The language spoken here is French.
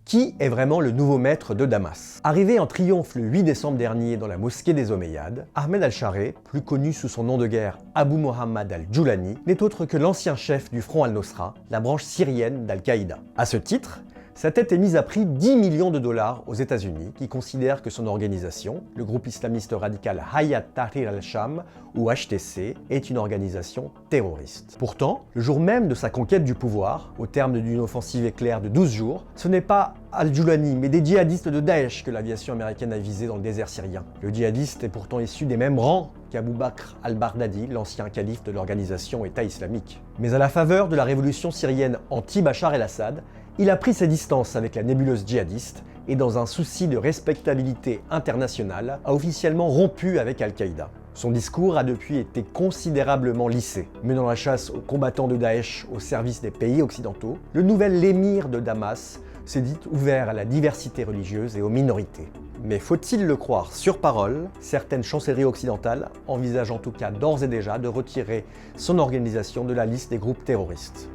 Qui est vraiment le nouveau maître de Damas? Arrivé en triomphe le 8 décembre dernier dans la mosquée des Omeyyades, Ahmed al-Chareh, plus connu sous son nom de guerre Abu Mohammed al-Joulani, n'est autre que l'ancien chef du Front al-Nosra, la branche syrienne d'Al-Qaïda. À ce titre, sa tête est mise à prix 10 millions de dollars aux États-Unis, qui considèrent que son organisation, le groupe islamiste radical Hayat Tahrir al-Sham, ou HTC, est une organisation terroriste. Pourtant, le jour même de sa conquête du pouvoir, au terme d'une offensive éclair de 12 jours, ce n'est pas al-Joulani, mais des djihadistes de Daesh que l'aviation américaine a visé dans le désert syrien. Le djihadiste est pourtant issu des mêmes rangs qu'Abu Bakr al-Baghdadi, l'ancien calife de l'organisation État islamique. Mais à la faveur de la révolution syrienne anti-Bachar el-Assad, il a pris ses distances avec la nébuleuse djihadiste et, dans un souci de respectabilité internationale, a officiellement rompu avec Al-Qaïda. Son discours a depuis été considérablement lissé. Menant la chasse aux combattants de Daesh au service des pays occidentaux, le nouvel émir de Damas s'est dit ouvert à la diversité religieuse et aux minorités. Mais faut-il le croire sur parole, certaines chancelleries occidentales envisagent en tout cas d'ores et déjà de retirer son organisation de la liste des groupes terroristes.